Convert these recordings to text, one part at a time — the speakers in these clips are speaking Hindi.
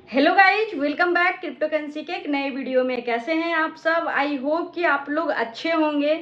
Hello guys, welcome back crypto currency के एक नए वीडियो में। कैसे हैं आप सब? आई होप कि आप लोग अच्छे होंगे।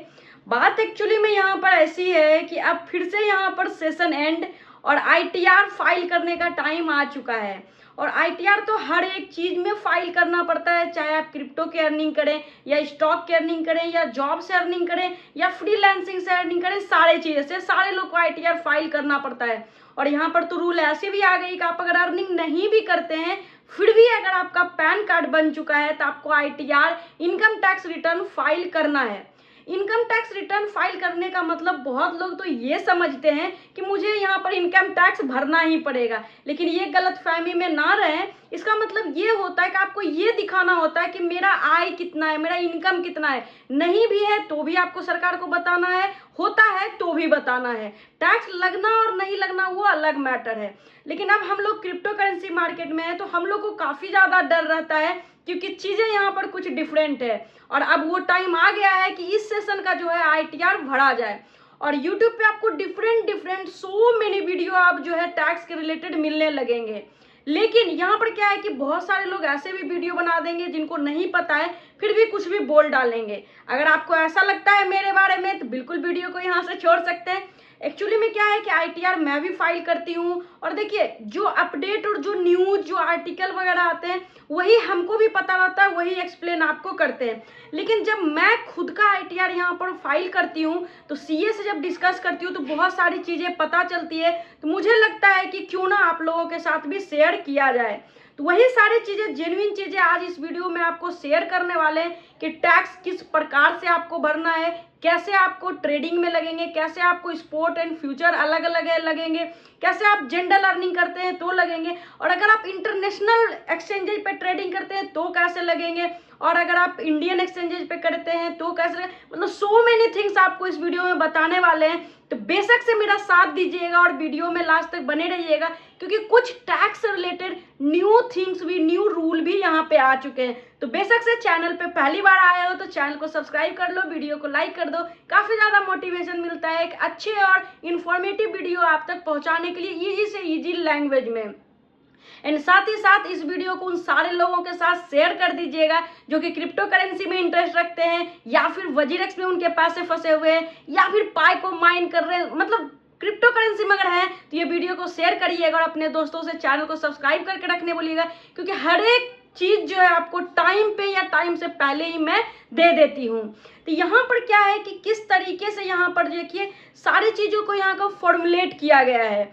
बात एक्चुअली में यहाँ पर ऐसी है कि अब फिर से यहाँ पर सेशन एंड और आईटीआर फाइल करने का टाइम आ चुका है। और आईटीआर तो हर एक चीज़ में फाइल करना पड़ता है, चाहे आप क्रिप्टो की अर्निंग करें या स्टॉक की अर्निंग करें या जॉब से अर्निंग करें या फ्रीलांसिंग से अर्निंग करें, सारे चीज़ें से सारे लोग को आईटीआर फाइल करना पड़ता है। और यहाँ पर तो रूल ऐसे भी आ गई कि आप अगर अर्निंग नहीं भी करते हैं फिर भी अगर आपका पैन कार्ड बन चुका है तो आपको ITR income tax return file करना है। इनकम टैक्स रिटर्न फाइल करने का मतलब बहुत लोग तो ये समझते हैं कि मुझे यहाँ पर इनकम टैक्स भरना ही पड़ेगा, लेकिन ये गलतफहमी में ना रहें। इसका मतलब ये होता है कि आपको ये दिखाना होता है कि मेरा आय कितना है, मेरा इनकम कितना है। नहीं भी है तो भी आपको सरकार को बताना है, होता है तो भी बताना है। टैक्स लगना और नहीं लगना वो अलग मैटर है। लेकिन अब हम लोग क्रिप्टो करेंसी मार्केट में है तो हम लोग को काफ़ी ज़्यादा डर रहता है, क्योंकि चीज़ें यहाँ पर कुछ डिफरेंट है। और अब वो टाइम आ गया है कि इस सेशन का जो है आईटीआर भरा जाए। और यूट्यूब पे आपको डिफरेंट सो मेनी वीडियो आप जो है टैक्स के रिलेटेड मिलने लगेंगे। लेकिन यहाँ पर क्या है कि बहुत सारे लोग ऐसे भी वीडियो बना देंगे जिनको नहीं पता है, फिर भी कुछ भी बोल डालेंगे। अगर आपको ऐसा लगता है मेरे बारे में तो बिल्कुल वीडियो को यहाँ से छोड़ सकते हैं। एक्चुअली में क्या है कि आईटीआर मैं भी फाइल करती हूँ, और देखिए जो अपडेट और जो न्यूज़ जो आर्टिकल वगैरह आते हैं वही हमको भी पता रहता है, वही एक्सप्लेन आपको करते हैं। लेकिन जब मैं खुद का आईटीआर यहाँ पर फाइल करती हूँ तो सीए से जब डिस्कस करती हूँ तो बहुत सारी चीज़ें पता चलती है, तो मुझे लगता है कि क्यों ना आप लोगों के साथ भी शेयर किया जाए। तो वही सारी चीज़ें, जेन्युइन चीज़ें आज इस वीडियो में आपको शेयर करने वाले हैं कि टैक्स किस प्रकार से आपको भरना है, कैसे आपको ट्रेडिंग में लगेंगे, कैसे आपको स्पोर्ट एंड फ्यूचर अलग अलग लगेंगे, कैसे आप जनरल अर्निंग करते हैं तो लगेंगे, और अगर आप इंटरनेशनल एक्सचेंजेज पे ट्रेडिंग करते हैं तो कैसे लगेंगे, और अगर आप इंडियन एक्सचेंजेज पे करते हैं तो कैसे लगेंगे। मतलब सो मेनी थिंग्स आपको इस वीडियो में बताने वाले हैं। तो बेशक से मेरा साथ दीजिएगा और वीडियो में लास्ट तक बने रहिएगा, क्योंकि कुछ टैक्स रिलेटेड न्यू थिंग्स भी, न्यू रूल भी यहाँ पे आ चुके हैं। तो बेशक से चैनल पे पहली बार आए हो तो चैनल को सब्सक्राइब कर लो, वीडियो को लाइक कर दो। काफ़ी ज़्यादा मोटिवेशन मिलता है एक अच्छे और इन्फॉर्मेटिव वीडियो आप तक पहुँचाने के लिए ईजी से ईजी लैंग्वेज में। एंड साथ ही साथ इस वीडियो को उन सारे लोगों के साथ शेयर कर दीजिएगा जो कि क्रिप्टो करेंसी में इंटरेस्ट रखते हैं, या फिर वजीरेक्स में उनके पैसे फंसे हुए हैं, या फिर पाई को माइन कर रहे हैं। मतलब क्रिप्टो करेंसी में अगर है तो ये वीडियो को शेयर करिएगा और अपने दोस्तों से चैनल को सब्सक्राइब करके रखने बोलिएगा, क्योंकि हर एक चीज़ जो है आपको टाइम पे या टाइम से पहले ही मैं दे देती हूँ। तो यहाँ पर क्या है कि किस तरीके से यहाँ पर देखिए सारी चीज़ों को यहाँ का फॉर्मुलेट किया गया है।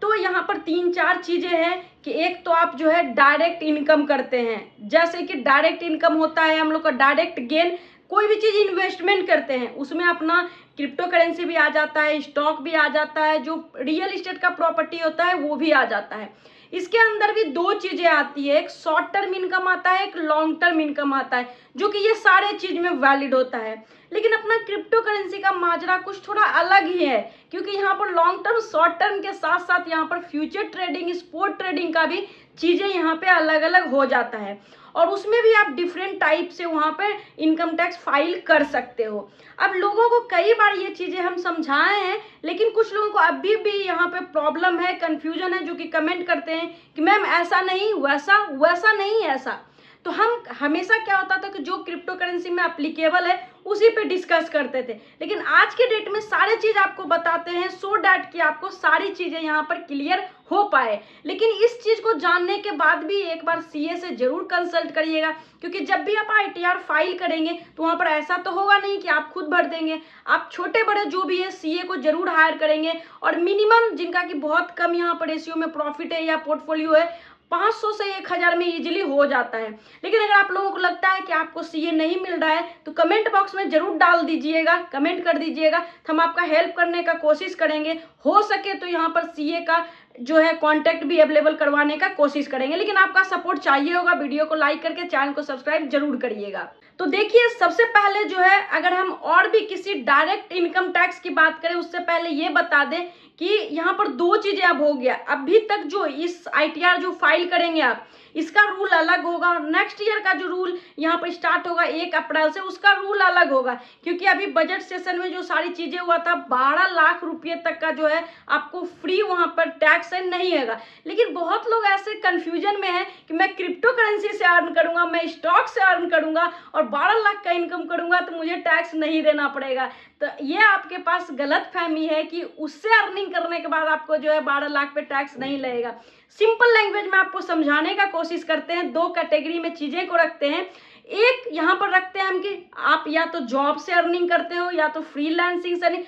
तो यहाँ पर 3-4 चीज़ें हैं कि एक तो आप जो है डायरेक्ट इनकम करते हैं, जैसे कि डायरेक्ट इनकम होता है हम लोग का डायरेक्ट गेन। कोई भी चीज़ इन्वेस्टमेंट करते हैं उसमें अपना क्रिप्टो करेंसी भी आ जाता है, स्टॉक भी आ जाता है, जो रियल इस्टेट का प्रॉपर्टी होता है वो भी आ जाता है। इसके अंदर भी दो चीज़ें आती है, एक शॉर्ट टर्म इनकम आता है, एक लॉन्ग टर्म इनकम आता है, जो कि ये सारे चीज़ में वैलिड होता है। लेकिन अपना क्रिप्टो करेंसी का माजरा कुछ थोड़ा अलग ही है, क्योंकि यहाँ पर लॉन्ग टर्म शॉर्ट टर्म के साथ साथ यहाँ पर फ्यूचर ट्रेडिंग, स्पोर्ट ट्रेडिंग का भी चीज़ें यहाँ पे अलग अलग हो जाता है, और उसमें भी आप डिफरेंट टाइप से वहाँ पर इनकम टैक्स फाइल कर सकते हो। अब लोगों को कई बार ये चीज़ें हम समझाए हैं, लेकिन कुछ लोगों को अभी भी यहाँ पे प्रॉब्लम है, कन्फ्यूजन है, जो कि कमेंट करते हैं कि मैम ऐसा नहीं, वैसा वैसा नहीं, ऐसा। तो हम हमेशा क्या होता था कि जो क्रिप्टो करेंसी में एप्लीकेबल है उसी पे डिस्कस करते थे, लेकिन आज के डेट में सारी चीज़ आपको बताते हैं सो डैट कि आपको सारी चीज़ें यहाँ पर क्लियर हो पाए। लेकिन इस चीज़ को जानने के बाद भी एक बार सीए से ज़रूर कंसल्ट करिएगा, क्योंकि जब भी आप आईटीआर फाइल करेंगे तो वहाँ पर ऐसा तो होगा नहीं कि आप खुद भर देंगे। आप छोटे बड़े जो भी है सीए को जरूर हायर करेंगे, और मिनिमम जिनका कि बहुत कम यहाँ पर रेशियो में प्रॉफिट है या पोर्टफोलियो है, 500 से 1000 में इजीली हो जाता है। लेकिन अगर आप लोगों को लगता है कि आपको सीए नहीं मिल रहा है तो कमेंट बॉक्स में जरूर डाल दीजिएगा, कमेंट कर दीजिएगा, तो हम आपका हेल्प करने का कोशिश करेंगे। हो सके तो यहाँ पर सीए का जो है कांटेक्ट भी अवेलेबल करवाने का कोशिश करेंगे, लेकिन आपका सपोर्ट चाहिए होगा। वीडियो को लाइक करके चैनल को सब्सक्राइब जरूर करिएगा। तो देखिए सबसे पहले जो है, अगर हम और भी किसी डायरेक्ट इनकम टैक्स की बात करें उससे पहले ये बता दें कि यहाँ पर दो चीजें अब हो गया, अभी तक जो इस ITR जो फाइल करेंगे आप, इसका रूल अलग होगा, और नेक्स्ट ईयर का जो रूल यहाँ पर स्टार्ट होगा 1 अप्रैल से, उसका रूल अलग होगा। क्योंकि अभी बजट सेशन में जो सारी चीजें हुआ था, 12 लाख रुपये तक का जो है आपको फ्री वहां पर टैक्स नहीं होगा। लेकिन बहुत लोग ऐसे कंफ्यूजन में है कि मैं क्रिप्टो करेंसी से अर्न करूंगा, मैं स्टॉक से अर्न करूंगा और 12 लाख का इनकम करूंगा तो मुझे टैक्स नहीं देना पड़ेगा। तो ये आपके पास गलत फहमी है कि उससे अर्निंग करने के बाद आपको जो है 12 लाख पे टैक्स नहीं लगेगा। सिंपल लैंग्वेज में आपको समझाने का कोशिश करते हैं, दो कैटेगरी में चीजें को रखते हैं। एक यहाँ पर रखते हैं हम कि आप या तो जॉब से अर्निंग करते हो या तो फ्रीलांसिंग से अर्निंग,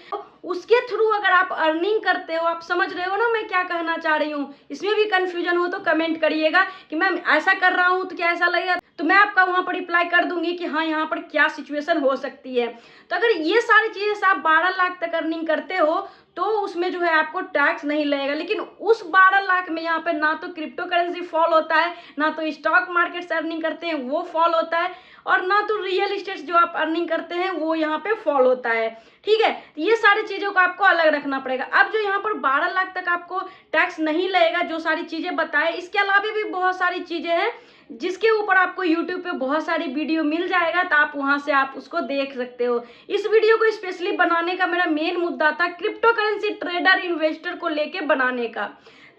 उसके थ्रू अगर आप अर्निंग करते हो, आप समझ रहे हो ना मैं क्या कहना चाह रही हूँ। इसमें भी कंफ्यूजन हो तो कमेंट करिएगा कि मैम ऐसा कर रहा हूँ तो क्या ऐसा लगेगा, तो मैं आपका वहां पर रिप्लाई कर दूंगी कि हाँ यहाँ पर क्या सिचुएशन हो सकती है। तो अगर ये सारी चीजें से आप 12 लाख तक अर्निंग करते हो तो उसमें जो है आपको टैक्स नहीं लगेगा। लेकिन उस 12 लाख में यहाँ पे ना तो क्रिप्टो करेंसी फॉल होता है, ना तो स्टॉक मार्केट से अर्निंग करते हैं वो फॉल होता है, और ना तो रियल इस्टेट जो आप अर्निंग करते हैं वो यहाँ पे फॉल होता है। ठीक है, ये सारी चीजों को आपको अलग रखना पड़ेगा। अब जो यहाँ पर 12 लाख तक आपको टैक्स नहीं लगेगा, जो सारी चीजें बताए, इसके अलावा भी बहुत सारी चीजें हैं जिसके ऊपर आपको YouTube पे बहुत सारी वीडियो मिल जाएगा, तो आप वहां से आप उसको देख सकते हो। इस वीडियो को स्पेशली बनाने का मेरा मेन मुद्दा था क्रिप्टो करेंसी ट्रेडर इन्वेस्टर को लेके बनाने का।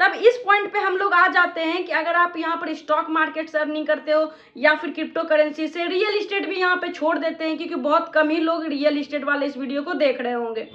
तब इस पॉइंट पे हम लोग आ जाते हैं कि अगर आप यहाँ पर स्टॉक मार्केट से अर्निंग करते हो या फिर क्रिप्टो करेंसी से, रियल इस्टेट भी यहाँ पे छोड़ देते हैं क्योंकि बहुत कम ही लोग रियल इस्टेट वाले इस वीडियो को देख रहे होंगे।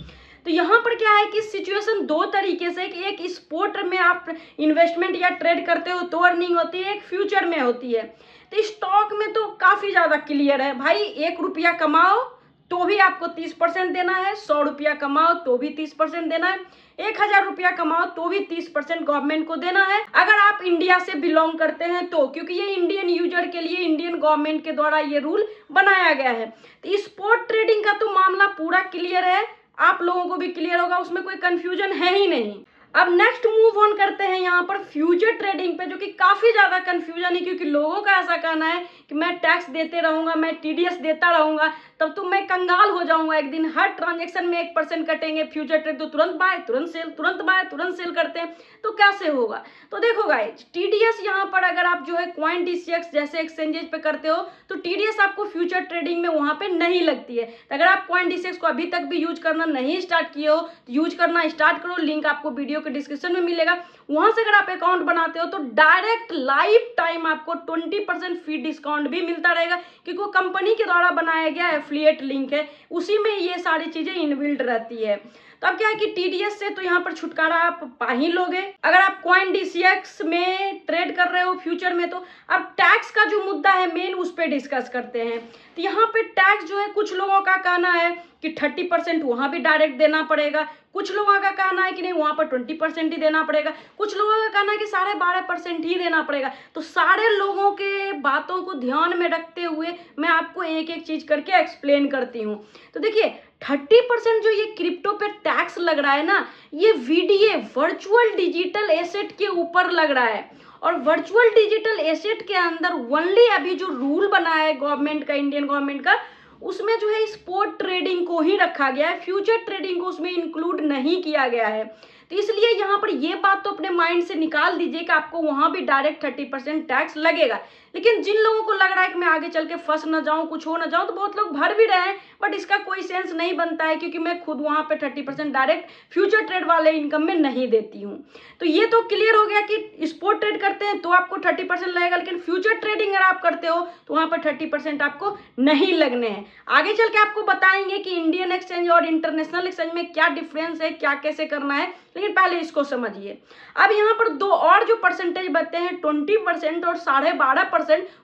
तो यहाँ पर क्या है कि सिचुएशन दो तरीके से, कि एक स्पोर्ट में आप इन्वेस्टमेंट या ट्रेड करते हो तो अर्निंग होती है, एक फ्यूचर में होती है। तो स्टॉक में तो काफी ज्यादा क्लियर है भाई, 1 रुपया कमाओ तो भी आपको 30% देना है, 100 रुपया कमाओ तो भी 30% देना है, 1000 रुपया कमाओ तो भी 30% गवर्नमेंट को देना है, अगर आप इंडिया से बिलोंग करते हैं तो, क्योंकि ये इंडियन यूजर के लिए इंडियन गवर्नमेंट के द्वारा ये रूल बनाया गया है। तो स्पॉट ट्रेडिंग का तो मामला पूरा क्लियर है, आप लोगों को भी क्लियर होगा, उसमें कोई कंफ्यूजन है ही नहीं। अब नेक्स्ट मूव ऑन करते हैं यहाँ पर फ्यूचर ट्रेडिंग पे, जो कि काफी ज्यादा कंफ्यूजन है, क्योंकि लोगों का ऐसा कहना है कि मैं टैक्स देते रहूंगा, मैं TDS देता रहूंगा, तब तो मैं कंगाल हो जाऊंगा एक दिन, हर ट्रांजेक्शन में 1% कटेंगे। फ्यूचर ट्रेड तो तुरंत बाय तुरंत सेल, तुरंत बाय तुरंत सेल करते हैं, तो कैसे होगा। तो देखो गाइस, TDS यहाँ पर अगर आप जो है CoinDCX जैसे एक्सचेंजेस पे करते हो तो TDS आपको फ्यूचर ट्रेडिंग में वहां पे नहीं लगती है। तो अगर आप CoinDCX को अभी तक भी यूज करना नहीं स्टार्ट किए हो तो यूज करना स्टार्ट करो, लिंक आपको वीडियो के डिस्क्रिप्शन में मिलेगा। वहां से अगर आप अकाउंट बनाते हो तो डायरेक्ट लाइफ टाइम आपको 20% फी डिस्काउंट भी मिलता रहेगा, क्योंकि वो कंपनी के द्वारा बनाया गया एफिलिएट लिंक है, उसी में ये सारी चीजें इनबिल्ट रहती है। तो अब क्या है कि TDS से तो यहाँ पर छुटकारा आप पा ही लोगे अगर आप CoinDCX में ट्रेड कर रहे हो फ्यूचर में। तो अब टैक्स का जो मुद्दा है मेन, उस पर डिस्कस करते हैं। तो यहाँ पे टैक्स जो है, कुछ लोगों का कहना है कि 30% वहां भी डायरेक्ट देना पड़ेगा, कुछ लोगों का कहना है कि नहीं वहां पर 20% ही देना पड़ेगा, कुछ लोगों का कहना है कि 12.5% ही देना पड़ेगा। तो सारे लोगों के बातों को ध्यान में रखते हुए मैं आपको एक एक चीज करके एक्सप्लेन करती हूँ। तो देखिए, 30% जो ये क्रिप्टो पे टैक्स लग रहा है ना, ये VDA वर्चुअल डिजिटल एसेट के ऊपर लग रहा है, और वर्चुअल डिजिटल एसेट के अंदर ओनली अभी जो रूल बना है गवर्नमेंट का, इंडियन गवर्नमेंट का, उसमें जो है स्पॉट ट्रेडिंग को ही रखा गया है, फ्यूचर ट्रेडिंग को उसमें इंक्लूड नहीं किया गया है। तो इसलिए यहाँ पर ये बात तो अपने माइंड से निकाल दीजिए कि आपको वहां भी डायरेक्ट 30% टैक्स लगेगा। लेकिन जिन लोगों को लग रहा है कि मैं आगे चल के फंस ना जाऊं, कुछ हो ना जाऊं, तो बहुत लोग भर भी रहे हैं, बट इसका कोई सेंस नहीं बनता है, क्योंकि मैं खुद वहां पे 30% डायरेक्ट फ्यूचर ट्रेड वाले इनकम में नहीं देती हूँ। तो ये तो क्लियर हो गया कि स्पॉट ट्रेड करते हैं तो आपको 30% लगेगा, लेकिन फ्यूचर ट्रेडिंग अगर आप करते हो तो वहां पर 30% आपको नहीं लगने हैं। आगे चल के आपको बताएंगे कि इंडियन एक्सचेंज और इंटरनेशनल एक्सचेंज में क्या डिफरेंस है, क्या कैसे करना है, लेकिन पहले इसको समझिए। अब यहाँ पर दो और जो परसेंटेज बचते हैं, 20% और 12.5%,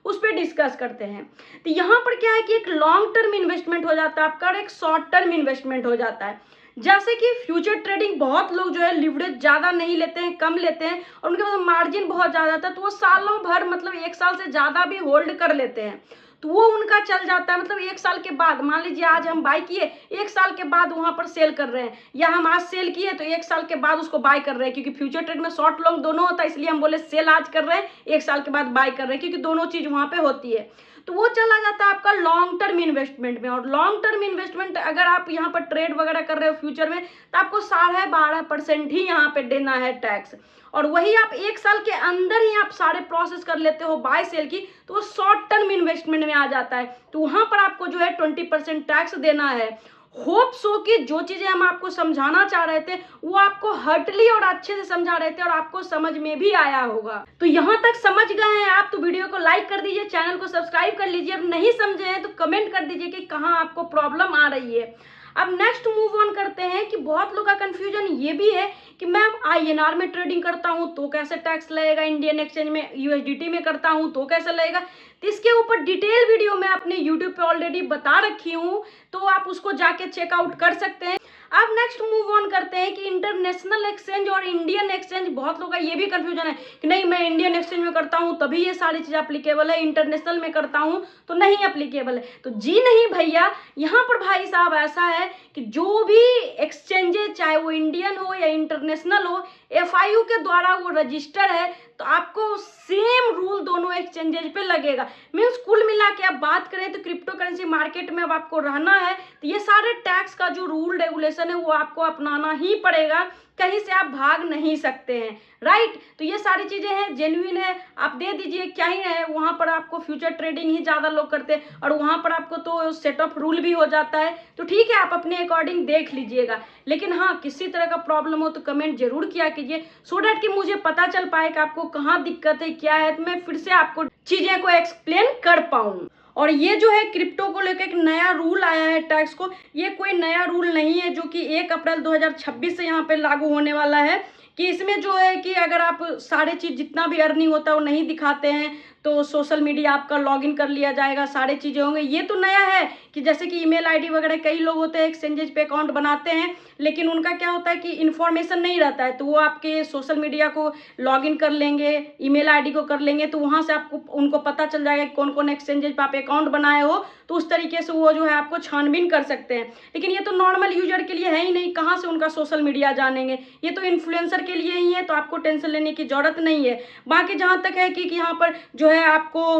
उस पर डिस्कस करते हैं। तो यहाँ पर क्या है कि एक लॉन्ग टर्म इन्वेस्टमेंट हो जाता है आपका और एक शॉर्ट टर्म इन्वेस्टमेंट हो जाता है। जैसे कि फ्यूचर ट्रेडिंग बहुत लोग जो है लिवरेज ज्यादा नहीं लेते हैं, कम लेते हैं, और उनके पास मार्जिन बहुत ज्यादा था, तो वो सालों भर मतलब 1 साल से ज्यादा भी होल्ड कर लेते हैं। तो वो उनका चल जाता है। मतलब 1 साल के बाद, मान लीजिए आज हम बाय किए, 1 साल के बाद वहाँ पर सेल कर रहे हैं, या हम आज सेल किए तो 1 साल के बाद उसको बाय कर रहे हैं, क्योंकि फ्यूचर ट्रेड में शॉर्ट लॉन्ग दोनों होता है, इसलिए हम बोले सेल आज कर रहे हैं, 1 साल के बाद बाय कर रहे हैं, क्योंकि दोनों चीज वहाँ पे होती है। तो वो चला जाता है आपका लॉन्ग टर्म इन्वेस्टमेंट में। और लॉन्ग टर्म इन्वेस्टमेंट अगर आप यहाँ पर ट्रेड वगैरह कर रहे हो फ्यूचर में, तो आपको 12.5% ही यहाँ पे देना है टैक्स। और वही आप 1 साल के अंदर ही आप सारे प्रोसेस कर लेते हो बाय सेल की, तो वो शॉर्ट टर्म इन्वेस्टमेंट में आ जाता है, तो वहां पर आपको जो है 20% टैक्स देना है। होप सो कि जो चीजें हम आपको समझाना चाह रहे थे वो आपको हर्टली और अच्छे से समझा रहे थे और आपको समझ में भी आया होगा। तो यहाँ तक समझ गए हैं आप तो वीडियो को लाइक कर दीजिए, चैनल को सब्सक्राइब कर लीजिए। अब नहीं समझे हैं तो कमेंट कर दीजिए कि कहाँ आपको प्रॉब्लम आ रही है। अब नेक्स्ट मूव ऑन करते हैं कि बहुत लोग का कंफ्यूजन ये भी है कि मैम INR में ट्रेडिंग करता हूँ तो कैसे टैक्स लगेगा, इंडियन एक्सचेंज में USDT में करता हूँ तो कैसे लगेगा। तो इसके ऊपर डिटेल वीडियो मैं अपने यूट्यूब पे ऑलरेडी बता रखी हूँ, तो आप उसको जाके चेकआउट कर सकते हैं। अब नेक्स्ट मूव ऑन करते हैं कि इंटरनेशनल एक्सचेंज और इंडियन एक्सचेंज। बहुत लोग का ये भी कंफ्यूजन है कि नहीं मैं इंडियन एक्सचेंज में करता हूँ तभी ये सारी चीज़ अप्लीकेबल है, इंटरनेशनल में करता हूँ तो नहीं अप्लीकेबल है। तो जी नहीं भैया, यहाँ पर भाई साहब ऐसा है कि जो भी एक्सचेंजेज चाहे वो इंडियन हो या इंटरनेशनल हो, FIU के द्वारा वो रजिस्टर है, तो आपको सेम रूल दोनों एक्सचेंजेज पे लगेगा। मीन्स कुल मिला के आप बात करें तो क्रिप्टो करेंसी मार्केट में अब आपको रहना है तो ये सारे टैक्स का जो रूल रेगुलेशन है वो आपको अपनाना ही पड़ेगा, कहीं से आप भाग नहीं सकते हैं, राइट। तो ये सारी चीजें हैं, जेन्युइन है, आप दे दीजिए, क्या ही है। वहां पर आपको फ्यूचर ट्रेडिंग ही ज्यादा लोग करते हैं और वहां पर आपको तो सेट ऑफ रूल भी हो जाता है, तो ठीक है आप अपने अकॉर्डिंग देख लीजिएगा। लेकिन हाँ, किसी तरह का प्रॉब्लम हो तो कमेंट जरूर किया कीजिए, सो डैट कि मुझे पता चल पाए कि आपको कहाँ दिक्कत है, क्या है, तो मैं फिर से आपको चीजें को एक्सप्लेन कर पाऊँ। और ये जो है क्रिप्टो को लेकर एक नया रूल आया है टैक्स को, ये कोई नया रूल नहीं है जो कि 1 अप्रैल 2026 से यहाँ पे लागू होने वाला है। कि इसमें जो है कि अगर आप सारे चीज़ जितना भी अर्निंग होता है वो नहीं दिखाते हैं तो सोशल मीडिया आपका लॉगिन कर लिया जाएगा, सारे चीज़ें होंगे। ये तो नया है कि जैसे कि ईमेल आईडी वगैरह कई लोग होते हैं एक्सचेंजेस पे अकाउंट बनाते हैं, लेकिन उनका क्या होता है कि इन्फॉर्मेशन नहीं रहता है, तो वो आपके सोशल मीडिया को लॉगिन कर लेंगे, ईमेल आईडी को कर लेंगे, तो वहाँ से आपको उनको पता चल जाएगा कि कौन कौन एक्सचेंजेस पे आप अकाउंट बनाए हो, तो उस तरीके से वो जो है आपको छानबीन कर सकते हैं। लेकिन ये तो नॉर्मल यूजर के लिए है ही नहीं, कहाँ से उनका सोशल मीडिया जानेंगे, ये तो इन्फ्लुएंसर के लिए ही है, तो आपको टेंशन लेने की जरूरत नहीं है। बाकी जहाँ तक है कि यहाँ पर जो है आपको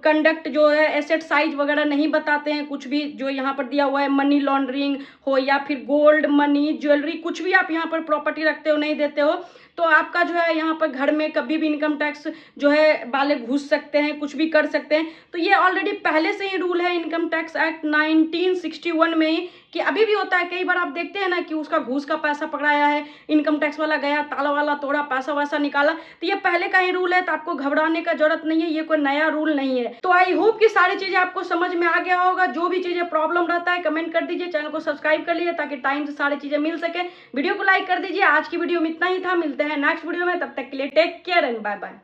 कंडक्ट जो है एसेट साइज वगैरह नहीं बताते हैं, कुछ भी जो यहाँ पर दिया हुआ है मनी लॉन्ड्रिंग हो या फिर गोल्ड मनी ज्वेलरी कुछ भी आप यहाँ पर प्रॉपर्टी रखते हो नहीं देते हो, तो आपका जो है यहाँ पर घर में कभी भी इनकम टैक्स जो है वाले घुस सकते हैं, कुछ भी कर सकते हैं। तो ये ऑलरेडी पहले से ही रूल है इनकम टैक्स एक्ट 1961 में ही, कि अभी भी होता है। कई बार आप देखते हैं ना कि उसका घूस का पैसा पकड़ाया है, इनकम टैक्स वाला गया ताला वाला तोड़ा, पैसा वैसा निकाला, तो ये पहले का ही रूल है, तो आपको घबराने का जरूरत नहीं है, ये कोई नया रूल नहीं है। तो आई होप कि सारी चीजें आपको समझ में आ गया होगा। जो भी चीजें प्रॉब्लम रहता है कमेंट कर दीजिए, चैनल को सब्सक्राइब कर लीजिए ताकि टाइम से सारी चीजें मिल सके। वीडियो को लाइक कर दीजिए। आज की वीडियो में इतना ही था, मिलते हैं नेक्स्ट वीडियो में, तब तक के लिए take care and bye bye.